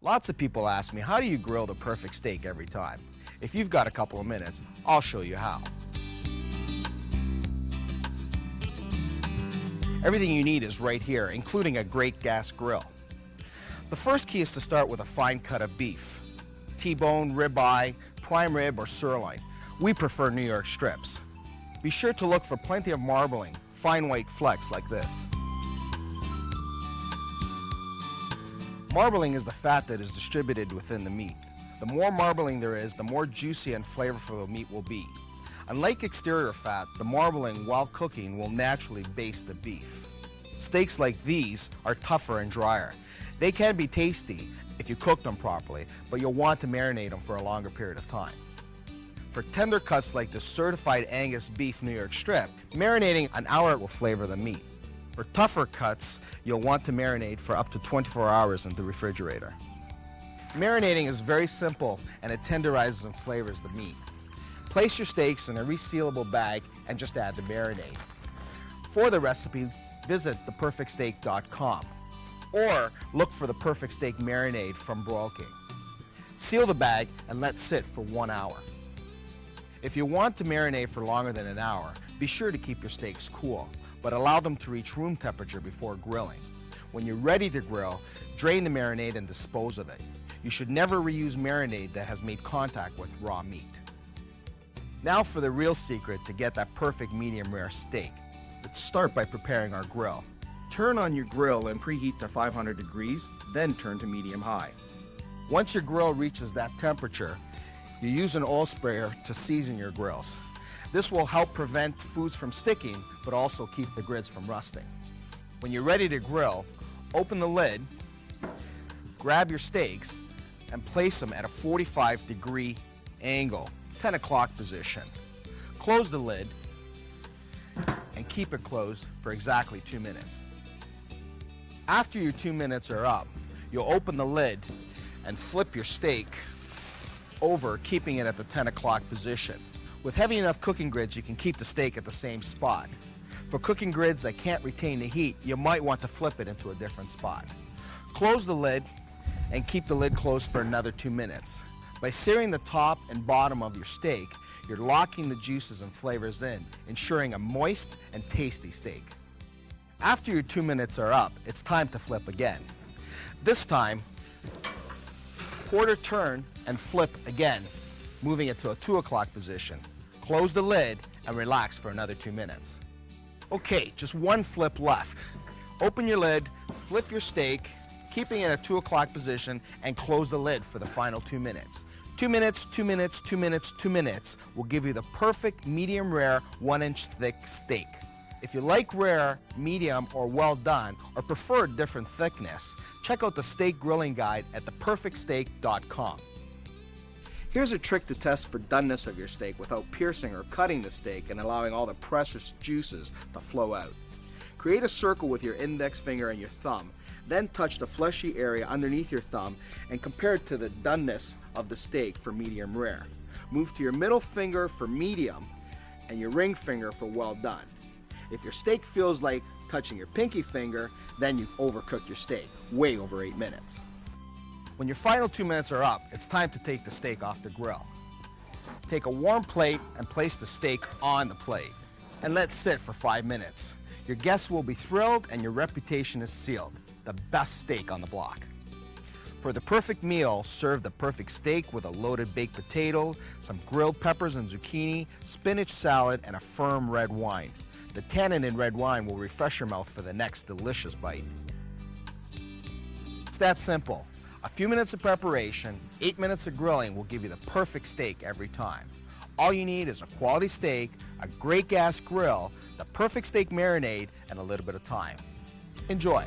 Lots of people ask me, how do you grill the perfect steak every time? If you've got a couple of minutes, I'll show you how. Everything you need is right here, including a great gas grill. The first key is to start with a fine cut of beef. T-bone, ribeye, prime rib, or sirloin. We prefer New York strips. Be sure to look for plenty of marbling, fine white flecks like this. Marbling is the fat that is distributed within the meat. The more marbling there is, the more juicy and flavorful the meat will be. Unlike exterior fat, the marbling while cooking will naturally baste the beef. Steaks like these are tougher and drier. They can be tasty if you cook them properly, but you'll want to marinate them for a longer period of time. For tender cuts like the certified Angus beef New York strip, marinating an hour will flavor the meat. For tougher cuts, you'll want to marinate for up to 24 hours in the refrigerator. Marinating is very simple and it tenderizes and flavors the meat. Place your steaks in a resealable bag and just add the marinade. For the recipe, visit theperfectsteak.com or look for the Perfect Steak Marinade from Broil King. Seal the bag and let sit for 1 hour. If you want to marinate for longer than an hour, be sure to keep your steaks cool, but allow them to reach room temperature before grilling. When you're ready to grill, drain the marinade and dispose of it. You should never reuse marinade that has made contact with raw meat. Now for the real secret to get that perfect medium rare steak. Let's start by preparing our grill. Turn on your grill and preheat to 500 degrees, then turn to medium high. Once your grill reaches that temperature, you use an oil sprayer to season your grills. This will help prevent foods from sticking, but also keep the grids from rusting. When you're ready to grill, open the lid, grab your steaks, and place them at a 45-degree angle, 10 o'clock position. Close the lid and keep it closed for exactly 2 minutes. After your 2 minutes are up, you'll open the lid and flip your steak over, keeping it at the 10 o'clock position. With heavy enough cooking grids, you can keep the steak at the same spot. For cooking grids that can't retain the heat, you might want to flip it into a different spot. Close the lid and keep the lid closed for another 2 minutes. By searing the top and bottom of your steak, you're locking the juices and flavors in, ensuring a moist and tasty steak. After your 2 minutes are up, it's time to flip again. This time, quarter turn and flip again, moving it to a 2 o'clock position. Close the lid and relax for another 2 minutes. Okay, just one flip left. Open your lid, flip your steak, keeping it at 2 o'clock position, and close the lid for the final 2 minutes. 2 minutes, 2 minutes, 2 minutes, 2 minutes will give you the perfect medium rare 1-inch thick steak. If you like rare, medium, or well done, or prefer a different thickness, check out the steak grilling guide at theperfectsteak.com. Here's a trick to test for doneness of your steak without piercing or cutting the steak and allowing all the precious juices to flow out. Create a circle with your index finger and your thumb, then touch the fleshy area underneath your thumb and compare it to the doneness of the steak for medium rare. Move to your middle finger for medium and your ring finger for well done. If your steak feels like touching your pinky finger, then you've overcooked your steak, way over 8 minutes. When your final 2 minutes are up, it's time to take the steak off the grill. Take a warm plate and place the steak on the plate and let it sit for 5 minutes. Your guests will be thrilled and your reputation is sealed. The best steak on the block. For the perfect meal, serve the perfect steak with a loaded baked potato, some grilled peppers and zucchini, spinach salad, and a firm red wine. The tannin in red wine will refresh your mouth for the next delicious bite. It's that simple. A few minutes of preparation, 8 minutes of grilling will give you the perfect steak every time. All you need is a quality steak, a great gas grill, the perfect steak marinade, and a little bit of time. Enjoy.